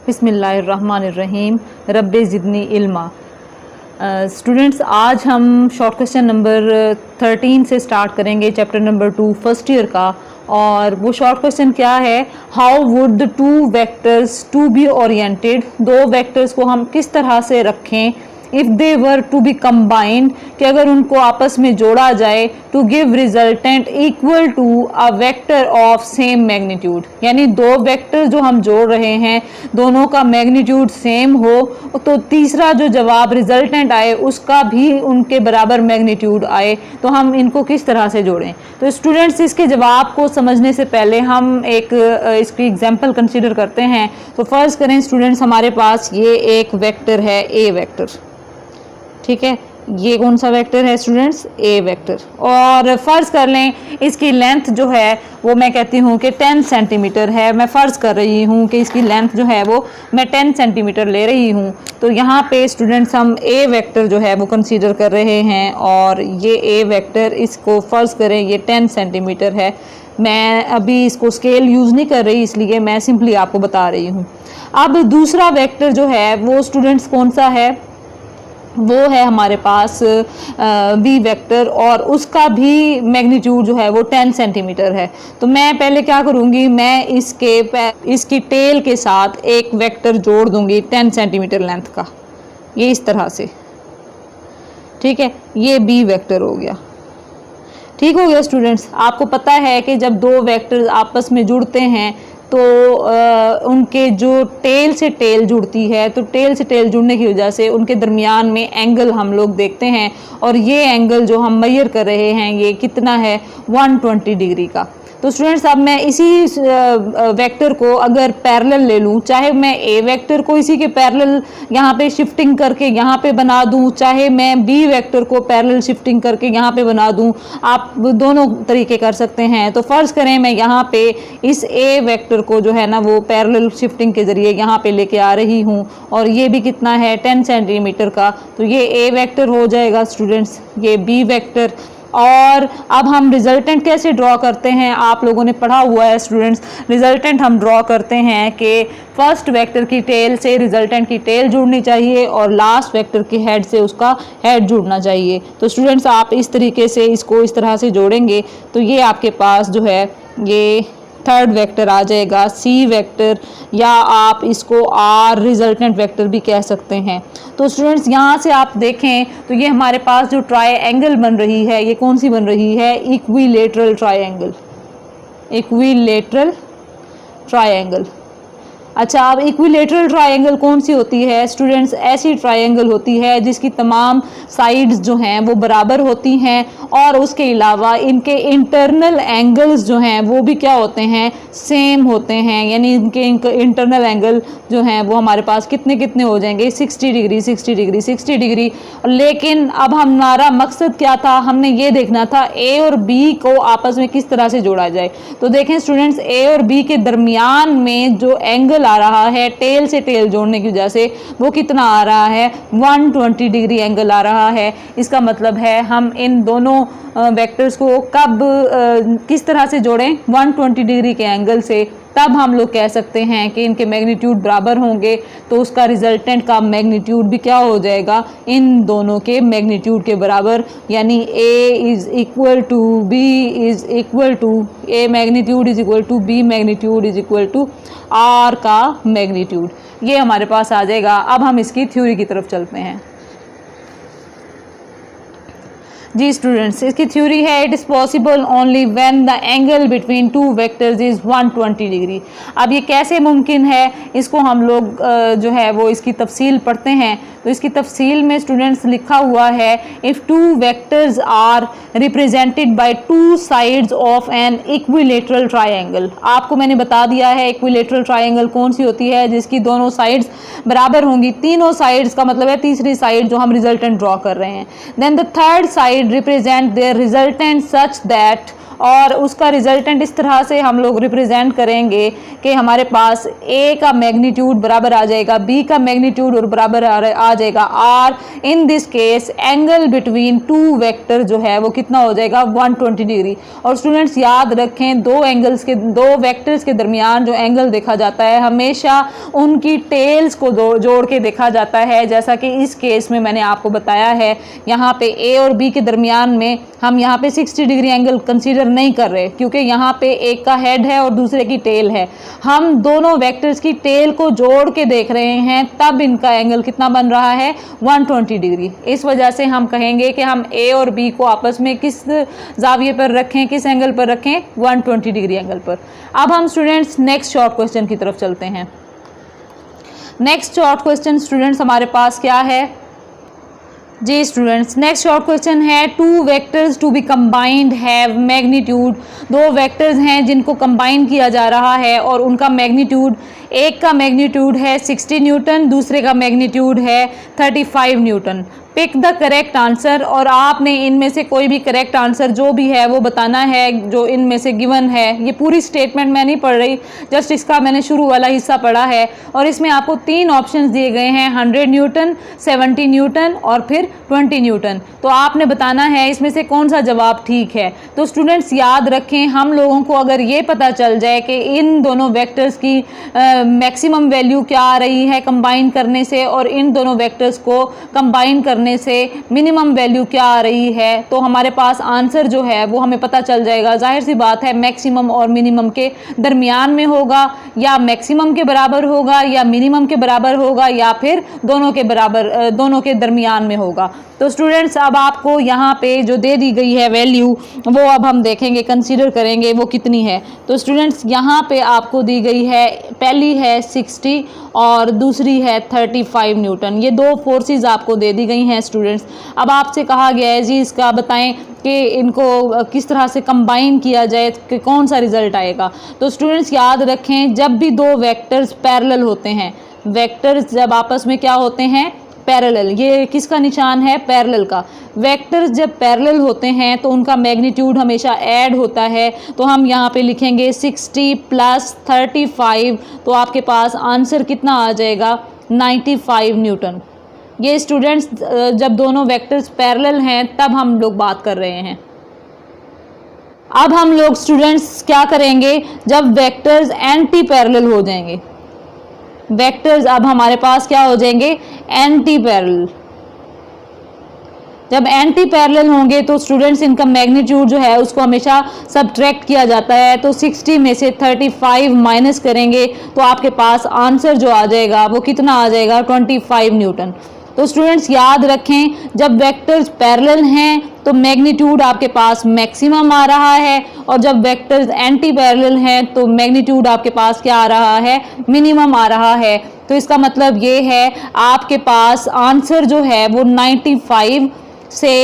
बिस्मिल्लाहिर्रहमानिर्रहीम रब्बे ज़िदनी इल्मा। स्टूडेंट्स, आज हम शॉर्ट क्वेश्चन नंबर 13 से स्टार्ट करेंगे, चैप्टर नंबर 2 फर्स्ट ईयर का। और वो शॉर्ट क्वेश्चन क्या है, how would the two vectors to be oriented, दो वेक्टर्स को हम किस तरह से रखें if they were to be combined, कि अगर उनको आपस में जोड़ा जाए, to give resultant equal to a vector of same magnitude, यानी दो वेक्टर जो हम जोड़ रहे हैं दोनों का मैग्नीट्यूड सेम हो, तो तीसरा जो जवाब रिजल्टेंट आए उसका भी उनके बराबर मैग्नीट्यूड आए, तो हम इनको किस तरह से जोड़ें। तो स्टूडेंट्स, इसके जवाब को समझने से पहले हम एक इसकी एग्जांपल कंसीडर करते हैं। तो फर्स्ट करें स्टूडेंट्स, हमारे पास ये एक वेक्टर है ए वेक्टर, ठीक है। ये कौन सा वेक्टर है स्टूडेंट्स, ए वेक्टर। और फर्ज कर लें इसकी लेंथ जो है वो मैं कहती हूँ कि 10 सेंटीमीटर है। मैं फ़र्ज़ कर रही हूँ कि इसकी लेंथ जो है वो मैं 10 सेंटीमीटर ले रही हूँ। तो यहाँ पे स्टूडेंट्स हम ए वेक्टर जो है वो कंसीडर कर रहे हैं, और ये ए वेक्टर, इसको फ़र्ज़ करें ये 10 सेंटीमीटर है। मैं अभी इसको स्केल यूज़ नहीं कर रही, इसलिए मैं सिंपली आपको बता रही हूँ। अब दूसरा वेक्टर जो है वो स्टूडेंट्स कौन सा है, वो है हमारे पास बी वेक्टर, और उसका भी मैग्नीट्यूड जो है वो 10 सेंटीमीटर है। तो मैं पहले क्या करूँगी, मैं इसकी टेल के साथ एक वेक्टर जोड़ दूँगी 10 सेंटीमीटर लेंथ का, ये इस तरह से, ठीक है। ये बी वेक्टर हो गया, ठीक हो गया स्टूडेंट्स। आपको पता है कि जब दो वेक्टर्स आपस में जुड़ते हैं तो उनके जो टेल से टेल जुड़ती है, तो टेल से टेल जुड़ने की वजह से उनके दरमियान में एंगल हम लोग देखते हैं, और ये एंगल जो हम मेजर कर रहे हैं ये कितना है, 120 डिग्री का। तो स्टूडेंट्स, अब मैं इसी वेक्टर को अगर पैरेलल ले लूँ, चाहे मैं ए वेक्टर को इसी के पैरेलल यहाँ पे शिफ्टिंग करके यहाँ पे बना दूँ, चाहे मैं बी वेक्टर को पैरेलल शिफ्टिंग करके यहाँ पे बना दूँ, आप दोनों तरीके कर सकते हैं। तो फ़र्ज़ करें मैं यहाँ पे इस ए वेक्टर को जो है ना वो पैरेलल शिफ्टिंग के ज़रिए यहाँ पे लेके आ रही हूँ, और ये भी कितना है 10 सेंटीमीटर का। तो ये ए वेक्टर हो जाएगा स्टूडेंट्स, ये बी वेक्टर। और अब हम रिजल्टेंट कैसे ड्रॉ करते हैं, आप लोगों ने पढ़ा हुआ है स्टूडेंट्स। रिजल्टेंट हम ड्रॉ करते हैं कि फर्स्ट वेक्टर की टेल से रिजल्टेंट की टेल जुड़नी चाहिए, और लास्ट वेक्टर के हेड से उसका हेड जुड़ना चाहिए। तो स्टूडेंट्स, आप इस तरीके से इसको इस तरह से जोड़ेंगे तो ये आपके पास जो है ये थर्ड वेक्टर आ जाएगा, सी वेक्टर, या आप इसको आर रिजल्टेंट वेक्टर भी कह सकते हैं। तो स्टूडेंट्स, यहाँ से आप देखें तो ये हमारे पास जो ट्रायंगल बन रही है ये कौन सी बन रही है, इक्विलेटरल ट्रायंगल, इक्विलेटरल ट्रायंगल। अच्छा, अब इक्विलेटरल ट्रायंगल कौन सी होती है स्टूडेंट्स, ऐसी ट्रायंगल होती है जिसकी तमाम साइड्स जो हैं वो बराबर होती हैं, और उसके अलावा इनके इंटरनल एंगल्स जो हैं वो भी क्या होते हैं, सेम होते हैं। यानी इनके इंटरनल एंगल जो हैं वो हमारे पास कितने कितने हो जाएंगे, 60 डिग्री 60 डिग्री 60 डिग्री। लेकिन अब हमारा मकसद क्या था, हमने ये देखना था ए और बी को आपस में किस तरह से जोड़ा जाए। तो देखें स्टूडेंट्स, ए और बी के दरमियान में जो एंगल आ रहा है टेल से टेल जोड़ने की वजह से वो कितना आ रहा है, 120 डिग्री एंगल आ रहा है। इसका मतलब है हम इन दोनों वेक्टर्स को कब किस तरह से जोड़ें, 120 डिग्री के एंगल से, तब हम लोग कह सकते हैं कि इनके मैग्नीट्यूड बराबर होंगे। तो उसका रिजल्टेंट का मैग्नीट्यूड भी क्या हो जाएगा, इन दोनों के मैग्नीट्यूड के बराबर, यानी A is equal to B is equal to, A magnitude is equal to B magnitude is equal to R का मैग्नीट्यूड। ये हमारे पास आ जाएगा। अब हम इसकी थ्योरी की तरफ चलते हैं। जी स्टूडेंट्स, इसकी थ्योरी है, it is possible only when the angle between two vectors is 120 degree. अब ये कैसे मुमकिन है, इसको हम लोग जो है वो इसकी तफसील पढ़ते हैं। तो इसकी तफसील में स्टूडेंट्स लिखा हुआ है, if two vectors are represented by two sides of an equilateral triangle. आपको मैंने बता दिया है इक्विलेटरल ट्रायंगल कौन सी होती है, जिसकी दोनों साइड्स बराबर होंगी, तीनों साइड्स का मतलब है तीसरी साइड जो हम रिजल्टेंट ड्रॉ कर रहे हैं। Then the third side represent their resultant such that और उसका रिजल्टेंट इस तरह से हम लोग रिप्रेजेंट करेंगे कि हमारे पास ए का मैग्नीट्यूड बराबर आ जाएगा बी का मैग्नीट्यूड और बराबर आ जाएगा R. In this case angle between two vector जो है वो कितना हो जाएगा 120 डिग्री। और स्टूडेंट्स याद रखें दो वेक्टर्स के दरमियान जो एंगल देखा जाता है हमेशा उनकी टेल्स को जोड़ के देखा जाता है, जैसा कि इस केस में मैंने आपको बताया है। यहाँ पे ए और बी के दरमियान में हम यहाँ पे 60 डिग्री एंगल कंसीडर नहीं कर रहे क्योंकि यहाँ पे एक का हेड है और दूसरे की टेल है। हम दोनों वेक्टर्स की टेल को जोड़ के देख रहे हैं, तब इनका एंगल कितना बन रहा है 120 डिग्री। इस वजह से हम कहेंगे कि हम ए और बी को आपस में किस जाविये पर रखें, किस एंगल पर रखें, 120 डिग्री एंगल पर। अब हम स्टूडेंट्स नेक्स्ट शॉर्ट क्वेश्चन की तरफ चलते हैं। नेक्स्ट शॉर्ट क्वेश्चन स्टूडेंट्स हमारे पास क्या है जी स्टूडेंट्स, नेक्स्ट शॉर्ट क्वेश्चन है two vectors to be combined have magnitude. दो वेक्टर्स हैं जिनको कंबाइन किया जा रहा है और उनका मैग्नीट्यूड, एक का मैग्नीट्यूड है 60 न्यूटन, दूसरे का मैग्नीट्यूड है 35 newton. Pick the correct answer, और आपने इनमें से कोई भी करेक्ट आंसर जो भी है वो बताना है जो इनमें से गिवन है। ये पूरी स्टेटमेंट मैं नहीं पढ़ रही, जस्ट इसका मैंने शुरू वाला हिस्सा पढ़ा है और इसमें आपको 3 ऑप्शंस दिए गए हैं, 100 न्यूटन, 70 न्यूटन और फिर 20 न्यूटन। तो आपने बताना है इसमें से कौन सा जवाब ठीक है। तो स्टूडेंट्स याद रखें, हम लोगों को अगर ये पता चल जाए कि इन दोनों वेक्टर्स की मैक्सिमम वैल्यू क्या आ रही है कंबाइन करने से और इन दोनों वेक्टर्स को कंबाइन करने से मिनिमम वैल्यू क्या आ रही है, तो हमारे पास आंसर जो है वो हमें पता चल जाएगा। जाहिर सी बात है मैक्सिमम और मिनिमम के दरमियान में होगा, या मैक्सिमम के बराबर होगा, या मिनिमम के बराबर होगा, या फिर दोनों के बराबर, दोनों के दरमियान में होगा। तो स्टूडेंट्स अब आपको यहाँ पे जो दे दी गई है वैल्यू वो अब हम देखेंगे, कंसीडर करेंगे वो कितनी है। तो स्टूडेंट्स यहाँ पे आपको दी गई है, पहली है 60 और दूसरी है 35 न्यूटन। ये 2 फोर्सेस आपको दे दी गई हैं स्टूडेंट्स। अब आपसे कहा गया है जी इसका बताएं कि इनको किस तरह से कंबाइन किया जाए कि कौन सा रिजल्ट आएगा। तो स्टूडेंट्स याद रखें, जब भी 2 वेक्टर्स पैरेलल होते हैं, वेक्टर्स जब आपस में क्या होते हैं पैरेलल, ये किसका निशान है पैरेलल का। वेक्टर्स जब पैरेलल होते हैं तो उनका मैग्नीट्यूड हमेशा ऐड होता है। तो हम यहाँ पे लिखेंगे 60 + 35, तो आपके पास आंसर कितना आ जाएगा 95 न्यूटन। ये स्टूडेंट्स जब दोनों वेक्टर्स पैरेलल हैं तब हम लोग बात कर रहे हैं। अब हम लोग स्टूडेंट्स क्या करेंगे, जब वेक्टर्स एंटी पैरेलल हो जाएंगे, वेक्टर्स अब हमारे पास क्या हो जाएंगे एंटी पैरेलल। जब एंटी पैरेलल होंगे तो स्टूडेंट्स इनका मैग्नीट्यूड जो है उसको हमेशा सब्ट्रैक्ट किया जाता है। तो 60 में से 35 माइनस करेंगे तो आपके पास आंसर जो आ जाएगा वो कितना आ जाएगा 25 न्यूटन। तो स्टूडेंट्स याद रखें, जब वेक्टर्स पैरेलल हैं तो मैग्नीट्यूड आपके पास मैक्सिमम आ रहा है, और जब वेक्टर्स एंटी पैरेलल हैं तो मैग्नीट्यूड आपके पास क्या आ रहा है मिनिमम आ रहा है। तो इसका मतलब ये है आपके पास आंसर जो है वो 95 से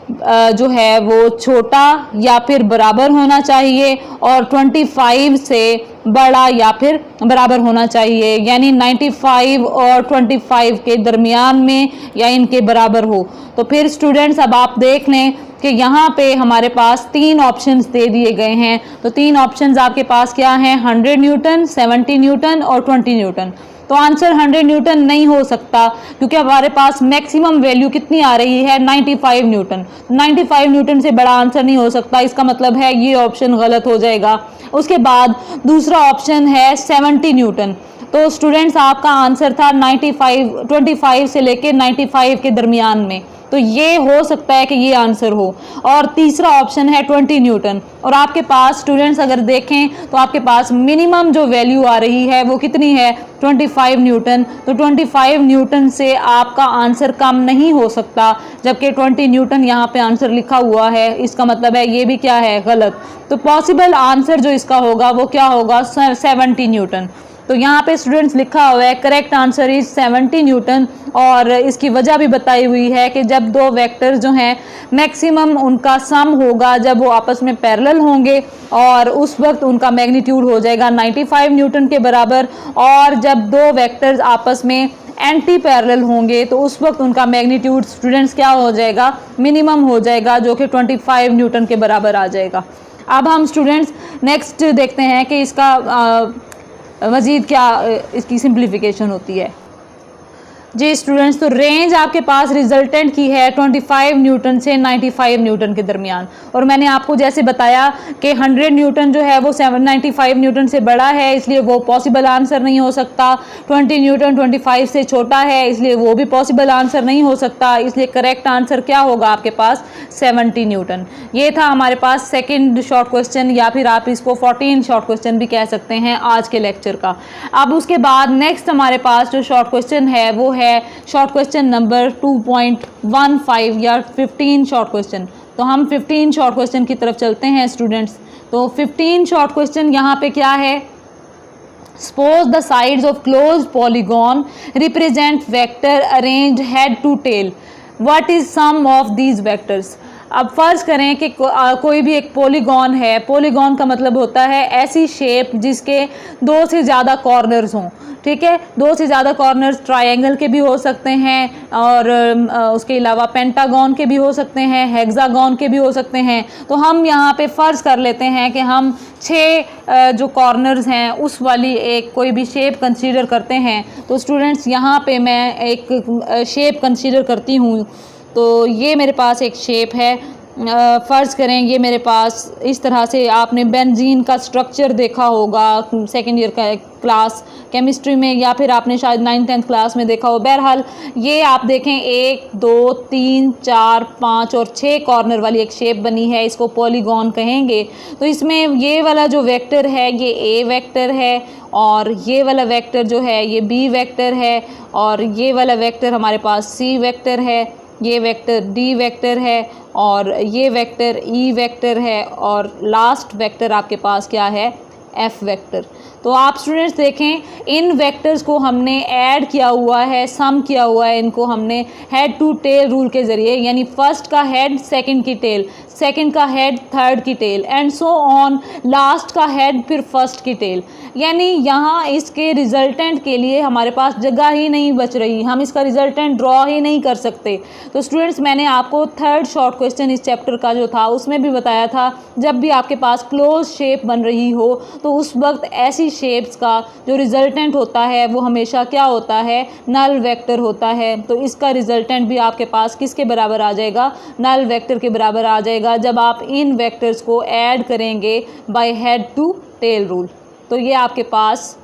जो है वो छोटा या फिर बराबर होना चाहिए और 25 से बड़ा या फिर बराबर होना चाहिए, यानी 95 और 25 के दरमियान में या इनके बराबर हो। तो फिर स्टूडेंट्स अब आप देख लें कि यहाँ पे हमारे पास 3 ऑप्शंस दे दिए गए हैं। तो 3 ऑप्शंस आपके पास क्या हैं 100 न्यूटन, 70 न्यूटन और 20 न्यूटन। तो आंसर 100 न्यूटन नहीं हो सकता क्योंकि हमारे पास मैक्सिमम वैल्यू कितनी आ रही है 95 न्यूटन। 95 न्यूटन से बड़ा आंसर नहीं हो सकता, इसका मतलब है ये ऑप्शन गलत हो जाएगा। उसके बाद दूसरा ऑप्शन है 70 न्यूटन। तो स्टूडेंट्स आपका आंसर था 25 से लेके 95 के दरमियान में, तो ये हो सकता है कि ये आंसर हो। और तीसरा ऑप्शन है 20 न्यूटन, और आपके पास स्टूडेंट्स अगर देखें तो आपके पास मिनिमम जो वैल्यू आ रही है वो कितनी है 25 न्यूटन। तो 25 न्यूटन से आपका आंसर कम नहीं हो सकता, जबकि 20 न्यूटन यहाँ पे आंसर लिखा हुआ है, इसका मतलब है ये भी क्या है गलत। तो पॉसिबल आंसर जो इसका होगा वो क्या होगा 70 न्यूटन। तो यहाँ पे स्टूडेंट्स लिखा हुआ है करेक्ट आंसर इज 70 न्यूटन, और इसकी वजह भी बताई हुई है कि जब 2 वेक्टर्स जो हैं मैक्सिमम उनका सम होगा जब वो आपस में पैरेलल होंगे, और उस वक्त उनका मैग्नीट्यूड हो जाएगा 95 न्यूटन के बराबर। और जब 2 वेक्टर्स आपस में एंटी पैरेलल होंगे तो उस वक्त उनका मैग्नीट्यूड स्टूडेंट्स क्या हो जाएगा मिनिमम हो जाएगा, जो कि 25 न्यूटन के बराबर आ जाएगा। अब हम स्टूडेंट्स नेक्स्ट देखते हैं कि इसका मज़ीद क्या इसकी सिंप्लीफिकेशन होती है। जी स्टूडेंट्स, तो रेंज आपके पास रिजल्टेंट की है 25 न्यूटन से 95 न्यूटन के दरमियान, और मैंने आपको जैसे बताया कि 100 न्यूटन जो है वो 95 न्यूटन से बड़ा है, इसलिए वो पॉसिबल आंसर नहीं हो सकता। 20 न्यूटन 25 से छोटा है, इसलिए वो भी पॉसिबल आंसर नहीं हो सकता। इसलिए करेक्ट आंसर क्या होगा आपके पास 70 न्यूटन। ये था हमारे पास सेकेंड शॉर्ट क्वेश्चन, या फिर आप इसको 14 शॉर्ट क्वेश्चन भी कह सकते हैं आज के लेक्चर का। अब उसके बाद नेक्स्ट हमारे पास जो शॉर्ट क्वेश्चन है वो है शॉर्ट क्वेश्चन नंबर 2.15 या 15 शॉर्ट क्वेश्चन। तो हम 15 शॉर्ट क्वेश्चन की तरफ चलते हैं स्टूडेंट्स। तो 15 शॉर्ट क्वेश्चन यहाँ पे क्या है, suppose the sides of closed polygon represent vector arranged head to tail, what is sum of these vectors. अब फर्ज करें कि कोई भी एक पॉलीगॉन है। पॉलीगॉन का मतलब होता है ऐसी शेप जिसके 2 से ज़्यादा कॉर्नर्स हों, ठीक है। 2 से ज़्यादा कॉर्नर्स ट्रायंगल के भी हो सकते हैं, और उसके अलावा पेंटागन के भी हो सकते हैं, हेक्सागन के भी हो सकते हैं। तो हम यहाँ पे फ़र्ज़ कर लेते हैं कि हम 6 जो कॉर्नर्स हैं उस वाली एक कोई भी शेप कंसीडर करते हैं। तो स्टूडेंट्स यहाँ पे मैं एक शेप कंसीडर करती हूँ। तो ये मेरे पास एक शेप है, फ़र्ज़ करें ये मेरे पास इस तरह से, आपने बेंजीन का स्ट्रक्चर देखा होगा सेकेंड ईयर का क्लास केमिस्ट्री में, या फिर आपने शायद 9th-10th क्लास में देखा हो। बहरहाल ये आप देखें 1 2 3 4 5 और 6 कॉर्नर वाली एक शेप बनी है, इसको पॉलीगॉन कहेंगे। तो इसमें ये वाला जो वेक्टर है ये ए वेक्टर है, और ये वाला वेक्टर जो है ये बी वेक्टर है, और ये वाला वेक्टर हमारे पास सी वेक्टर है, ये वेक्टर डी वेक्टर है, और ये वेक्टर ई वेक्टर है, और लास्ट वेक्टर आपके पास क्या है, एफ वेक्टर। तो आप स्टूडेंट्स देखें इन वेक्टर्स को हमने ऐड किया हुआ है, सम किया हुआ है इनको हमने हेड टू टेल रूल के ज़रिए, यानी फर्स्ट का हेड सेकंड की टेल, सेकंड का हेड थर्ड की tail, and so on, last का हेड फिर फर्स्ट की टेल। यानी यहाँ इसके रिजल्टेंट के लिए हमारे पास जगह ही नहीं बच रही, हम इसका रिजल्टेंट ड्रॉ ही नहीं कर सकते। तो स्टूडेंट्स मैंने आपको थर्ड शॉर्ट क्वेश्चन इस चैप्टर का जो था उसमें भी बताया था, जब भी आपके पास क्लोज शेप बन रही हो तो उस वक्त ऐसी शेप्स का जो रिजल्टेंट होता है वो हमेशा क्या होता है, नल वेक्टर होता है। तो इसका रिजल्टेंट भी आपके पास किसके बराबर आ जाएगा, नल वेक्टर के बराबर आ जाएगा, जब आप इन वेक्टर्स को ऐड करेंगे by head to tail rule. तो ये आपके पास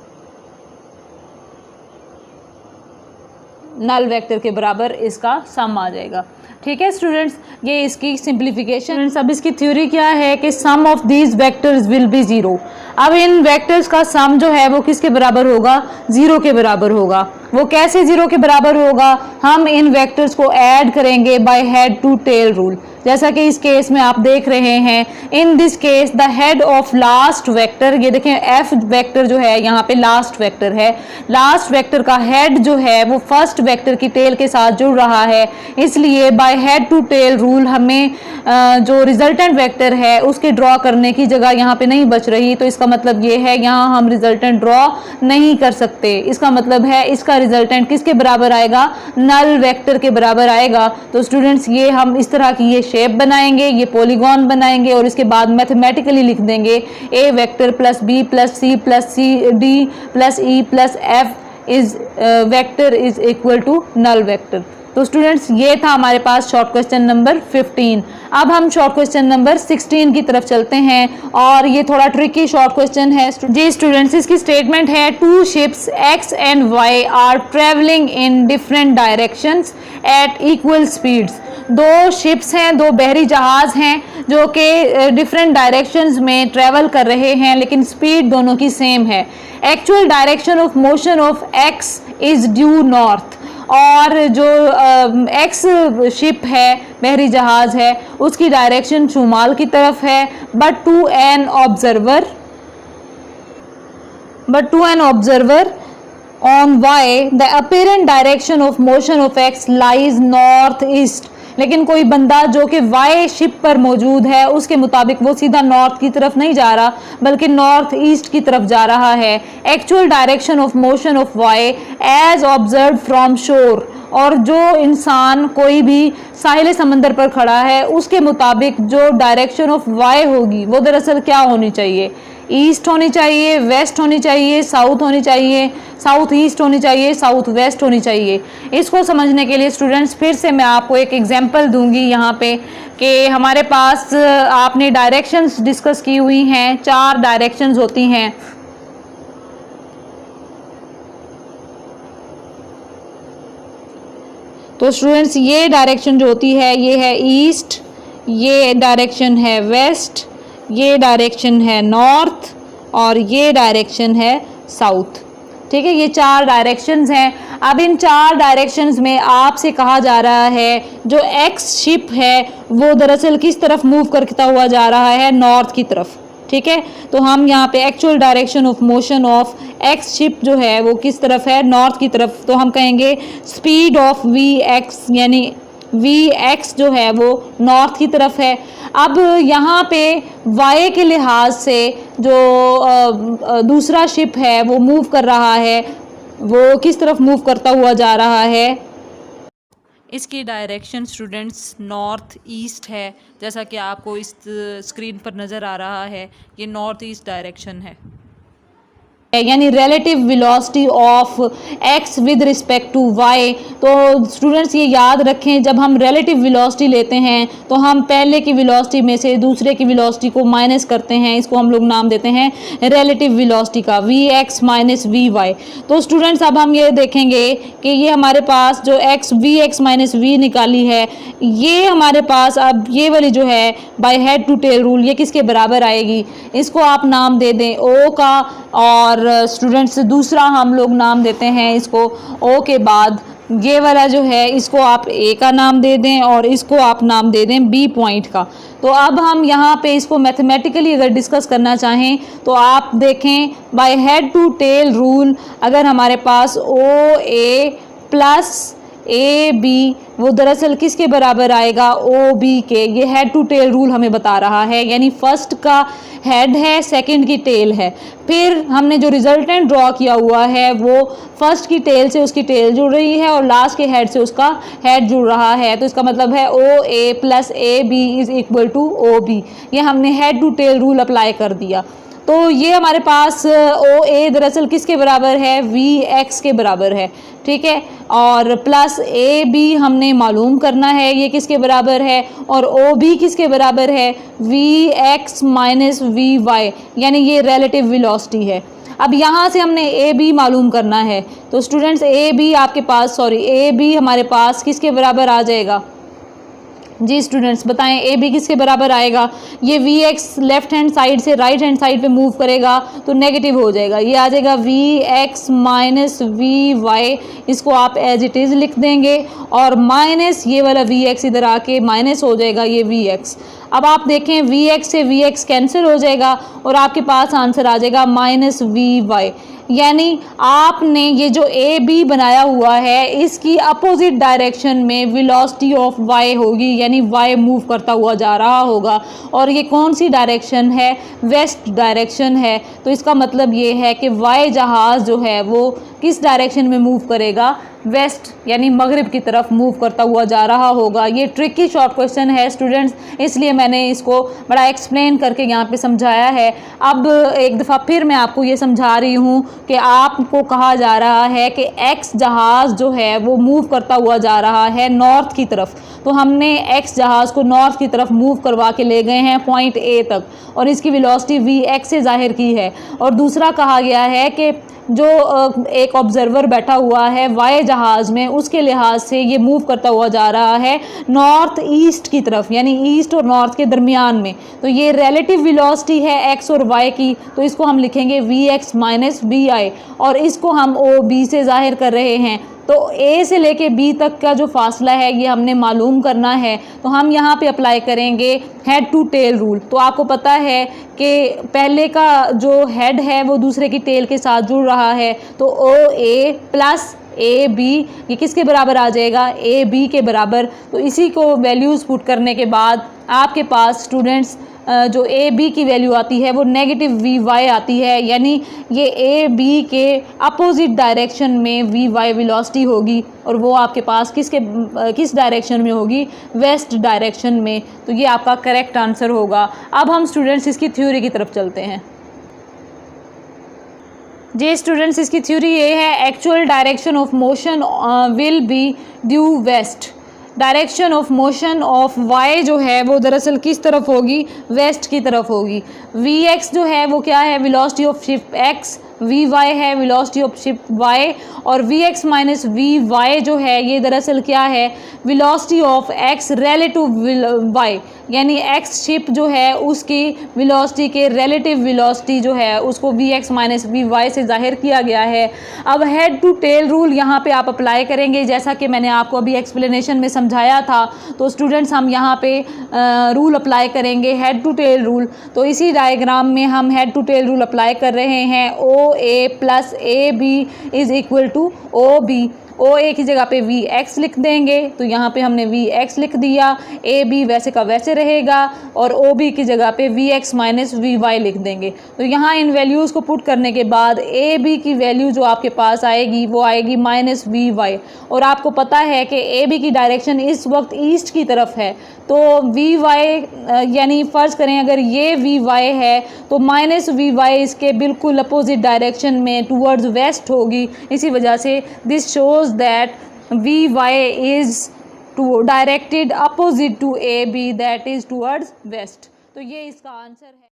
नल वेक्टर के बराबर इसका सम आ जाएगा। ठीक है स्टूडेंट्स, ये इसकी सिंप्लीफिकेशन। अब इसकी थ्योरी क्या है कि sum of these vectors will be 0। अब इन वेक्टर्स का सम जो है वो किसके बराबर होगा, 0 के बराबर होगा। वो कैसे 0 के बराबर होगा, हम इन वेक्टर्स को ऐड करेंगे by head to tail rule. जैसा कि इस केस में आप देख रहे हैं, in this case the head of last vector, ये देखें एफ वेक्टर जो है यहाँ पे लास्ट वेक्टर है, लास्ट वेक्टर का हेड जो है वो फर्स्ट वेक्टर की टेल के साथ जुड़ रहा है, इसलिए by head to tail rule हमें जो रिजल्टेंट वेक्टर है उसके ड्रॉ करने की जगह यहाँ पे नहीं बच रही। तो इसका मतलब ये है यहाँ हम रिजल्टेंट ड्रॉ नहीं कर सकते। इसका मतलब है इसका रिजल्टेंट किसके बराबर आएगा, नल वेक्टर के बराबर आएगा। तो स्टूडेंट्स ये हम इस तरह की ये शेप बनाएंगे, ये पॉलीगॉन बनाएंगे, और इसके बाद मैथमेटिकली लिख देंगे A vector plus B plus C D plus E plus F is vector is equal to null vector. तो स्टूडेंट्स ये था हमारे पास शॉर्ट क्वेश्चन नंबर 15। अब हम शॉर्ट क्वेश्चन नंबर 16 की तरफ चलते हैं, और ये थोड़ा ट्रिकी शॉर्ट क्वेश्चन है। जी स्टूडेंट्स, इसकी स्टेटमेंट है 2 ships X and Y are travelling in different directions at equal speeds. 2 ships हैं, 2 बहरी जहाज हैं जो कि डिफरेंट डायरेक्शंस में ट्रेवल कर रहे हैं, लेकिन स्पीड दोनों की सेम है। Actual direction of motion of X is due north, और जो एक्स शिप है, बहरी जहाज है, उसकी डायरेक्शन शुमाल की तरफ है। But to an observer on Y the apparent direction of motion of X lies north east. लेकिन कोई बंदा जो कि वाई शिप पर मौजूद है उसके मुताबिक वो सीधा नॉर्थ की तरफ नहीं जा रहा बल्कि नॉर्थ ईस्ट की तरफ जा रहा है। Actual direction of motion of Y as observed from shore, और जो इंसान कोई भी साहिल समंदर पर खड़ा है उसके मुताबिक जो डायरेक्शन ऑफ वाई होगी वो दरअसल क्या होनी चाहिए, ईस्ट होनी चाहिए, वेस्ट होनी चाहिए, साउथ होनी चाहिए, साउथ ईस्ट होनी चाहिए, साउथ वेस्ट होनी चाहिए। इसको समझने के लिए स्टूडेंट्स फिर से मैं आपको एक एग्जांपल दूंगी यहाँ पे कि हमारे पास आपने डायरेक्शंस डिस्कस की हुई हैं, 4 डायरेक्शंस होती हैं। तो स्टूडेंट्स ये डायरेक्शन जो होती है ये है ईस्ट, ये डायरेक्शन है वेस्ट, ये डायरेक्शन है नॉर्थ और ये डायरेक्शन है साउथ। ठीक है, ये 4 डायरेक्शंस हैं। अब इन 4 डायरेक्शंस में आपसे कहा जा रहा है जो एक्स शिप है वो दरअसल किस तरफ मूव करता हुआ जा रहा है, नॉर्थ की तरफ। ठीक है, तो हम यहाँ पे actual direction of motion of x ship जो है वो किस तरफ है, नॉर्थ की तरफ। तो हम कहेंगे स्पीड ऑफ वी एक्स, यानी वी एक्स जो है वो नॉर्थ की तरफ है। अब यहाँ पे वाई के लिहाज से जो दूसरा शिप है वो मूव कर रहा है, वो किस तरफ मूव करता हुआ जा रहा है, इसकी डायरेक्शन स्टूडेंट्स नॉर्थ ईस्ट है, जैसा कि आपको इस स्क्रीन पर नज़र आ रहा है, ये नॉर्थ ईस्ट डायरेक्शन है। यानी relative velocity of X with respect to Y. तो स्टूडेंट्स ये याद रखें, जब हम रिलेटिव वेलोसिटी लेते हैं तो हम पहले की वेलोसिटी में से दूसरे की वेलोसिटी को माइनस करते हैं, इसको हम लोग नाम देते हैं रिलेटिव वेलोसिटी का, V X minus V Y. तो स्टूडेंट्स अब हम ये देखेंगे कि ये हमारे पास जो X V X minus V निकाली है, ये हमारे पास अब ये वाली जो है by head to tail rule, ये किसके बराबर आएगी, इसको आप नाम दे दें ओ का, और स्टूडेंट्स दूसरा हम लोग नाम देते हैं इसको ओ के बाद ये वाला जो है इसको आप ए का नाम दे दें और इसको आप नाम दे दें बी पॉइंट का। तो अब हम यहाँ पे इसको मैथमेटिकली अगर डिस्कस करना चाहें तो आप देखें by head to tail rule, अगर हमारे पास ओ ए प्लस ए बी वो दरअसल किसके बराबर आएगा, ओ बी के। ये हेड टू टेल रूल हमें बता रहा है, यानी फर्स्ट का हेड है, सेकंड की टेल है। फिर हमने जो रिजल्टेंट ड्रॉ किया हुआ है वो फर्स्ट की टेल से उसकी टेल जुड़ रही है और लास्ट के हेड से उसका हेड जुड़ रहा है। तो इसका मतलब है O A plus A B is equal to O B. ये हमने head to tail rule apply कर दिया। तो ये हमारे पास ओ ए दरअसल किसके बराबर है, वी एक्स के बराबर है। ठीक है, और प्लस ए बी हमने मालूम करना है ये किसके बराबर है, और ओ बी किसके बराबर है, V X minus V Y, यानी ये रिलेटिव वेलोसिटी है। अब यहाँ से हमने ए बी मालूम करना है, तो स्टूडेंट्स ए बी आपके पास ए बी हमारे पास किसके बराबर आ जाएगा, जी स्टूडेंट्स बताएं ए बी किसके बराबर आएगा। ये V X left hand side से राइट हैंड साइड पे मूव करेगा तो नेगेटिव हो जाएगा, ये आ जाएगा V X minus V Y, इसको आप एज इट इज़ लिख देंगे, और माइनस ये वाला वी एक्स इधर आके माइनस हो जाएगा ये वी एक्स। अब आप देखें वी एक्स से वी एक्स कैंसिल हो जाएगा और आपके पास आंसर आ जाएगा माइनस वी वाई। यानी आपने ये जो ए बी बनाया हुआ है इसकी अपोजिट डायरेक्शन में वेलोसिटी ऑफ वाई होगी, यानी वाई मूव करता हुआ जा रहा होगा, और ये कौन सी डायरेक्शन है, वेस्ट डायरेक्शन है। तो इसका मतलब ये है कि वाई जहाज़ जो है वो किस डायरेक्शन में मूव करेगा, वेस्ट यानी मगरिब की तरफ मूव करता हुआ जा रहा होगा। ये ट्रिकी शॉर्ट क्वेश्चन है स्टूडेंट्स, इसलिए मैंने इसको बड़ा एक्सप्लेन करके यहाँ पे समझाया है। अब एक दफ़ा फिर मैं आपको ये समझा रही हूँ कि आपको कहा जा रहा है कि एक्स जहाज़ जो है वो मूव करता हुआ जा रहा है नॉर्थ की तरफ। तो हमने एक्स जहाज़ को नॉर्थ की तरफ मूव करवा के ले गए हैं पॉइंट ए तक, और इसकी वेलोसिटी वी एक्स से जाहिर की है। और दूसरा कहा गया है कि जो एक ऑब्जर्वर बैठा हुआ है वाई जहाज़ में, उसके लिहाज से ये मूव करता हुआ जा रहा है नॉर्थ ईस्ट की तरफ, यानी ईस्ट और नॉर्थ के दरमियान में। तो ये रिलेटिव वेलोसिटी है एक्स और वाई की, तो इसको हम लिखेंगे वी एक्स माइनस वी आई, और इसको हम ओ बी से जाहिर कर रहे हैं। तो ए से लेके बी तक का जो फासला है ये हमने मालूम करना है। तो हम यहाँ पे अप्लाई करेंगे हेड टू टेल रूल। तो आपको पता है कि पहले का जो हेड है वो दूसरे की टेल के साथ जुड़ रहा है, तो ओ ए प्लस ए बी ये किसके बराबर आ जाएगा, ए बी के बराबर। तो इसी को वैल्यूज़ पुट करने के बाद आपके पास स्टूडेंट्स जो ए बी की वैल्यू आती है वो नेगेटिव वी वाई आती है, यानी ये ए बी के अपोजिट डायरेक्शन में वी वाई वेलोसिटी होगी और वो आपके पास किस डायरेक्शन में होगी, वेस्ट डायरेक्शन में। तो ये आपका करेक्ट आंसर होगा। अब हम स्टूडेंट्स इसकी थ्योरी की तरफ चलते हैं। जी स्टूडेंट्स, इसकी थ्योरी ये है, actual direction of motion will be due west. Direction of motion of Y जो है वो दरअसल किस तरफ होगी, वेस्ट की तरफ होगी। वी एक्स जो है वो क्या है, velocity of ship X, V Y है वेलोसिटी ऑफ शिप वाई, और V X minus V Y जो है ये दरअसल क्या है, velocity of X relative Y, यानी एक्स शिप जो है उसकी वेलोसिटी के रिलेटिव वेलोसिटी जो है उसको V X minus V Y से जाहिर किया गया है। अब हेड टू टेल रूल यहाँ पे आप अप्लाई करेंगे, जैसा कि मैंने आपको अभी एक्सप्लेनेशन में समझाया था। तो स्टूडेंट्स हम यहाँ पे रूल अप्लाई करेंगे, हेड टू टेल रूल। तो इसी डायग्राम में हम head to tail rule apply कर रहे हैं। O A plus A B is equal to O B. O A की जगह पे वी एक्स लिख देंगे, तो यहाँ पे हमने वी एक्स लिख दिया, ए बी वैसे का वैसे रहेगा, और ओ बी की जगह पे V X minus V Y लिख देंगे। तो यहाँ इन वैल्यूज़ को पुट करने के बाद ए बी की वैल्यू जो आपके पास आएगी वो आएगी माइनस वी वाई, और आपको पता है कि ए बी की डायरेक्शन इस वक्त ईस्ट की तरफ है। तो वी वाई यानी फ़र्ज़ करें अगर ये वी वाई है तो माइनस वी वाई इसके बिल्कुल अपोजिट डायरेक्शन में टूवर्ड्स वेस्ट होगी। इसी वजह से this shows that V Y is directed opposite to A B, that is towards west. तो ये इसका आंसर है।